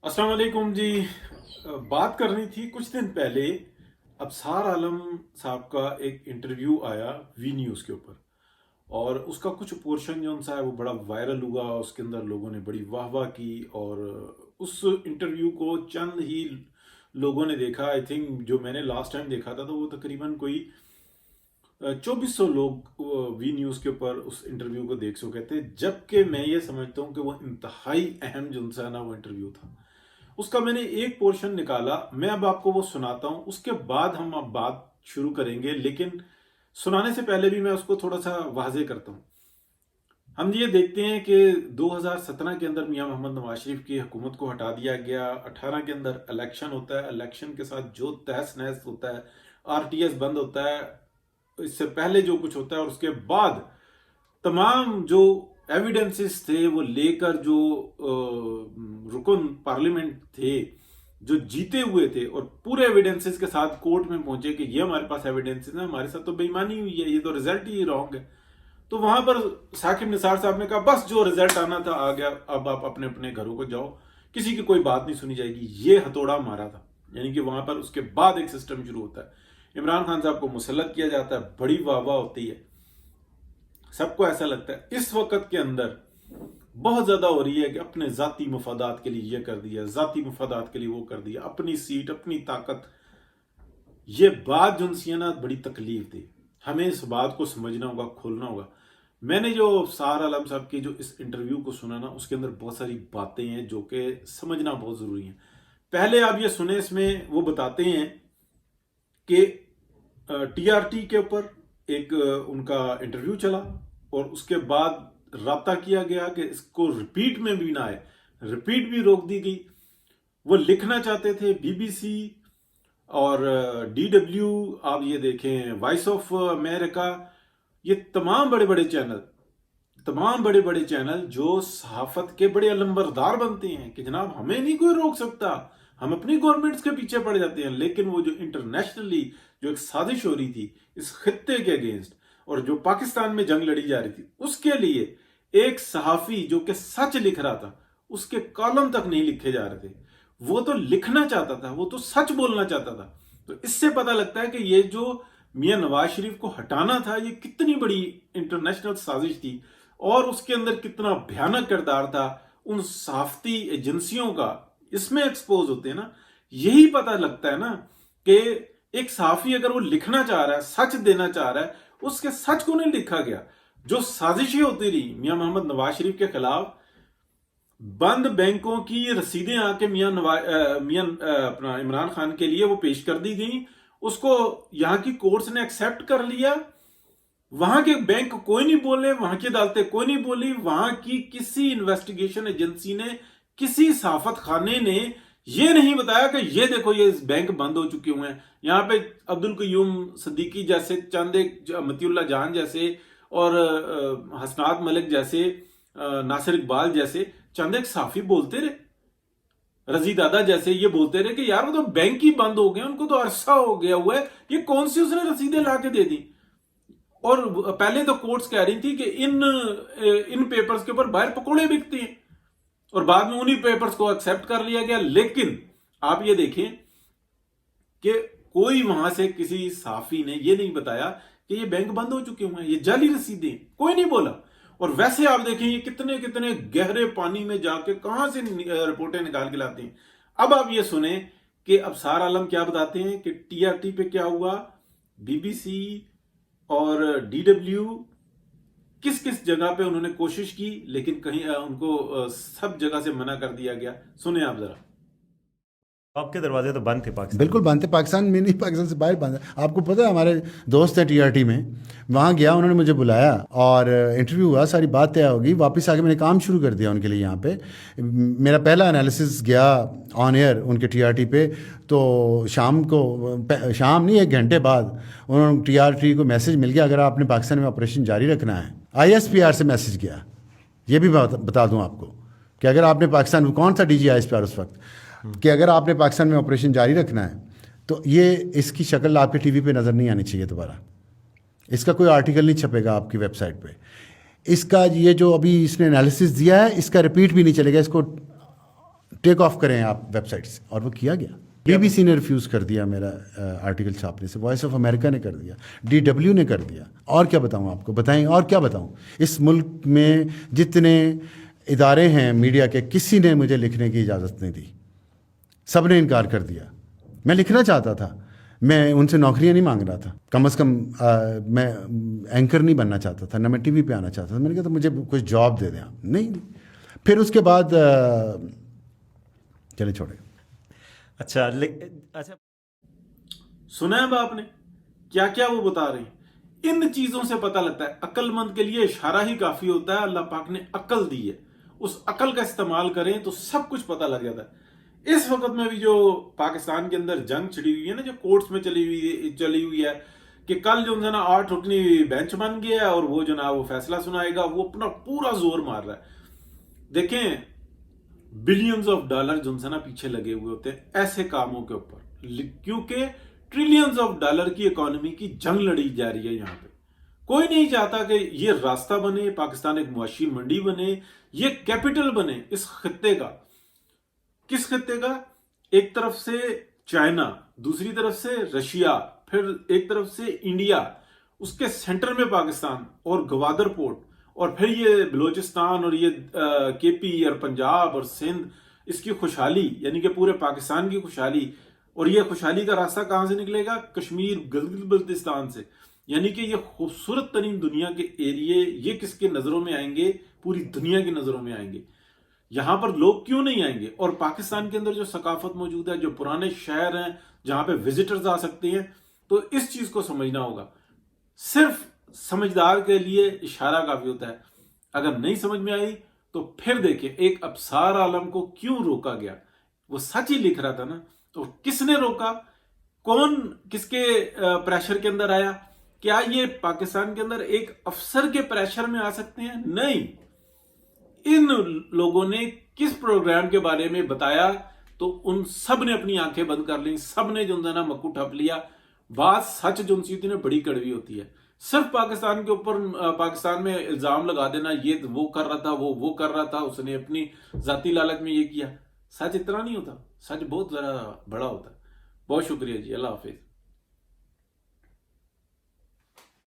अस्सलाम वालेकुम जी। बात करनी थी कुछ दिन पहले अबसार आलम साहब का एक इंटरव्यू आया वी न्यूज़ के ऊपर, और उसका कुछ पोर्शन जो सा है वो बड़ा वायरल हुआ। उसके अंदर लोगों ने बड़ी वाह वाह की, और उस इंटरव्यू को चंद ही लोगों ने देखा। आई थिंक जो मैंने लास्ट टाइम देखा था तो वो तकरीबन कोई 2400 लोग वी न्यूज़ के ऊपर उस इंटरव्यू को देख चुके थे, जबकि मैं ये समझता हूँ कि वो इंतहाई अहम जो सा ना वो इंटरव्यू था। उसका मैंने एक पोर्शन निकाला, मैं अब आपको वो सुनाता हूं, उसके बाद हम अब बात शुरू करेंगे। लेकिन सुनाने से पहले भी मैं उसको थोड़ा सा वाजे करता हूं। हम ये देखते हैं कि 2017 के अंदर मियां मोहम्मद नवाज शरीफ की हुकूमत को हटा दिया गया। 18 के अंदर इलेक्शन होता है, इलेक्शन के साथ जो तहस नहस होता है, आरटीएस बंद होता है, इससे पहले जो कुछ होता है और उसके बाद तमाम जो एविडेंसेस थे वो लेकर जो रुकन पार्लियामेंट थे जो जीते हुए थे, और पूरे एविडेंसेस के साथ कोर्ट में पहुंचे कि ये हमारे पास एविडेंसेस है, हमारे साथ तो बेईमानी हुई है, ये तो रिजल्ट ही रॉन्ग है। तो वहां पर साकिब निसार साहब ने कहा बस जो रिजल्ट आना था आ गया, अब आप अपने अपने घरों को जाओ, किसी की कोई बात नहीं सुनी जाएगी। ये हथौड़ा मारा था। यानी कि वहां पर उसके बाद एक सिस्टम शुरू होता है, इमरान खान साहब को मुसल्लत किया जाता है, बड़ी वाह वाह होती है, सबको ऐसा लगता है इस वक्त के अंदर बहुत ज्यादा हो रही है कि अपने जाती मफादात के लिए ये कर दिया, जाती मफादात के लिए वो कर दिया, अपनी सीट अपनी ताकत। ये बात जो सी है ना बड़ी तकलीफ थी। हमें इस बात को समझना होगा, खोलना होगा। मैंने जो सार आलम साहब की जो इस इंटरव्यू को सुना ना, उसके अंदर बहुत सारी बातें हैं जो कि समझना बहुत जरूरी है। पहले आप ये सुने, इसमें वो बताते हैं कि टीआरटी के ऊपर एक उनका इंटरव्यू चला, और उसके बाद राब्ता किया गया कि इसको रिपीट में भी ना आए, रिपीट भी रोक दी गई। वो लिखना चाहते थे बीबीसी और डीडब्ल्यू, आप ये देखें वॉइस ऑफ अमेरिका, ये तमाम बड़े बड़े चैनल, तमाम बड़े बड़े चैनल जो सहाफत के बड़े अलंबरदार बनते हैं कि जनाब हमें नहीं कोई रोक सकता, हम अपनी गवर्नमेंट्स के पीछे पड़ जाते हैं। लेकिन वो जो इंटरनेशनली जो एक साजिश हो रही थी इस खित्ते के अगेंस्ट, और जो पाकिस्तान में जंग लड़ी जा रही थी, उसके लिए एक सहाफी जो कि सच लिख रहा था, उसके कॉलम तक नहीं लिखे जा रहे थे। वो तो लिखना चाहता था, वो तो सच बोलना चाहता था। तो इससे पता लगता है कि ये जो मियां नवाज शरीफ को हटाना था, ये कितनी बड़ी इंटरनेशनल साजिश थी, और उसके अंदर कितना भयानक किरदार था उन सहाफती एजेंसियों का, इसमें एक्सपोज होते हैं ना। यही पता लगता है ना कि एक सहाफी अगर वो लिखना चाह रहा है, सच देना चाह रहा है, उसके सच को नहीं लिखा गया। जो साजिशें होती रही मियां मोहम्मद नवाज शरीफ के खिलाफ, बंद बैंकों की रसीदें आके मियां अपना इमरान खान के लिए वो पेश कर दी गई, उसको यहां की कोर्ट्स ने एक्सेप्ट कर लिया। वहां के बैंक कोई नहीं बोले, वहां की अदालतें कोई नहीं बोली, वहां की किसी इन्वेस्टिगेशन एजेंसी ने, किसी साफत खाने ने ये नहीं बताया कि ये देखो ये बैंक बंद हो चुके हुए हैं। यहाँ पे अब्दुल कयूम सिद्दीकी जैसे, चंद एक मतीउल्लाह जान जैसे, और हसनात मलिक जैसे, नासिर इकबाल जैसे चंद एक साफी बोलते रहे, रजी दादा जैसे ये बोलते रहे कि यार वो तो बैंक ही बंद हो गए, उनको तो अरसा हो गया हुआ है, ये कौन सी उसने रसीदें ला के दे दी। और पहले तो कोर्ट्स कह रही थी कि इन पेपर्स के ऊपर बाहर पकौड़े बिकते हैं, और बाद में उन्हीं पेपर्स को एक्सेप्ट कर लिया गया। लेकिन आप ये देखें कि कोई वहां से किसी साफी ने ये नहीं बताया कि ये बैंक बंद हो चुके हुए हैं, ये जाली रसीदें, कोई नहीं बोला। और वैसे आप देखें ये कितने कितने गहरे पानी में जाके कहां से रिपोर्टें निकाल के लाते हैं। अब आप ये सुने कि अबसार आलम क्या बताते हैं कि टीआरटी पे क्या हुआ, बीबीसी और डीडब्ल्यू किस किस जगह पे उन्होंने कोशिश की, लेकिन कहीं उनको सब जगह से मना कर दिया गया। सुने आप जरा। आपके दरवाजे तो बंद थे पाकिस्तान बिल्कुल बंद थे, पाकिस्तान में नहीं, पाकिस्तान से बाहर बंद है। आपको पता है हमारे दोस्त हैं टीआरटी में, वहाँ गया, उन्होंने मुझे बुलाया और इंटरव्यू हुआ, सारी बात तय होगी, वापस आके मैंने काम शुरू कर दिया उनके लिए। यहाँ पे मेरा पहला एनालिसिस गया ऑन एयर उनके टीआरटी पे। तो शाम नहीं 1 घंटे बाद उन्होंने टीआरटी को मैसेज मिल गया, अगर आपने पाकिस्तान में ऑपरेशन जारी रखना है, आईएसपीआर से मैसेज गया। ये भी बता दूँ आपको कि अगर आपने पाकिस्तान, कौन सा डीजी आईएसपीआर उस वक्त, कि अगर आपने पाकिस्तान में ऑपरेशन जारी रखना है तो ये इसकी शक्ल आपके टीवी पे नज़र नहीं आनी चाहिए दोबारा, इसका कोई आर्टिकल नहीं छपेगा आपकी वेबसाइट पे, इसका ये जो अभी इसने एनालिसिस दिया है इसका रिपीट भी नहीं चलेगा, इसको टेक ऑफ करें आप वेबसाइट से, और वो किया गया। BBC ने रिफ्यूज़ कर दिया मेरा आर्टिकल छापने से, वॉइस ऑफ अमेरिका ने कर दिया, DW ने कर दिया, और क्या बताऊं आपको, बताएं और क्या बताऊं। इस मुल्क में जितने इदारे हैं मीडिया के, किसी ने मुझे लिखने की इजाज़त नहीं दी, सब ने इनकार कर दिया। मैं लिखना चाहता था, मैं उनसे नौकरियां नहीं मांग रहा था, कम से कम मैं एंकर नहीं बनना चाहता था, ना मैं TV पे आना चाहता था। मैंने कहा तो मुझे कुछ जॉब दे दें आप, नहीं दी। फिर उसके बाद चले छोड़े। अच्छा सुना है अब आपने क्या क्या वो बता रहे हैं। इन चीजों से पता लगता है अक्लमंद के लिए इशारा ही काफी होता है। अल्लाह पाक ने अकल दी है, उस अकल का इस्तेमाल करें तो सब कुछ पता लग जाता है। इस वक्त में भी जो पाकिस्तान के अंदर जंग छिड़ी हुई है ना, जो कोर्ट्स में चली हुई है कि कल जो है ना 8 रुकनी बेंच बन गया है और वो जो ना वो फैसला सुनाएगा, वो अपना पूरा जोर मार रहा है। देखें, बिलियंस ऑफ डॉलर जो है ना पीछे लगे हुए होते हैं ऐसे कामों के ऊपर, क्योंकि ट्रिलियंस ऑफ डॉलर की इकोनॉमी की जंग लड़ी जा रही है। यहाँ पे कोई नहीं चाहता कि ये रास्ता बने, पाकिस्तान एक मुआशी मंडी बने, ये कैपिटल बने इस खित्ते का। किस खित्ते का? एक तरफ से चाइना, दूसरी तरफ से रशिया, फिर एक तरफ से इंडिया, उसके सेंटर में पाकिस्तान और गवादर पोर्ट, और फिर ये बलोचिस्तान और ये KP और पंजाब और सिंध, इसकी खुशहाली यानी कि पूरे पाकिस्तान की खुशहाली। और ये खुशहाली का रास्ता कहां से निकलेगा? कश्मीर, गिलगित बल्तिस्तान से। यानी कि ये खूबसूरत तरीन दुनिया के एरिए, ये किसके नजरों में आएंगे? पूरी दुनिया की नजरों में आएंगे। यहां पर लोग क्यों नहीं आएंगे? और पाकिस्तान के अंदर जो सकाफत मौजूद है, जो पुराने शहर हैं जहां पे विजिटर्स आ सकते हैं, तो इस चीज को समझना होगा। सिर्फ समझदार के लिए इशारा काफी होता है। अगर नहीं समझ में आई तो फिर देखिए एक अबसार आलम को क्यों रोका गया। वो सच ही लिख रहा था ना, तो किसने रोका? कौन किसके प्रेशर के अंदर आया? क्या ये पाकिस्तान के अंदर एक अफसर के प्रेशर में आ सकते हैं? नहीं। इन लोगों ने किस प्रोग्राम के बारे में बताया तो उन सब ने अपनी आंखें बंद कर ली, सब ने जो है ना मक्कू ठप लिया। बात सच जो ने बड़ी कड़वी होती है। सिर्फ पाकिस्तान के ऊपर, पाकिस्तान में इल्जाम लगा देना, ये वो कर रहा था, वो कर रहा था, उसने अपनी जाती लालच में ये किया। सच इतना नहीं होता, सच बहुत जरा बड़ा होता है। बहुत शुक्रिया जी, अल्लाह हाफिज।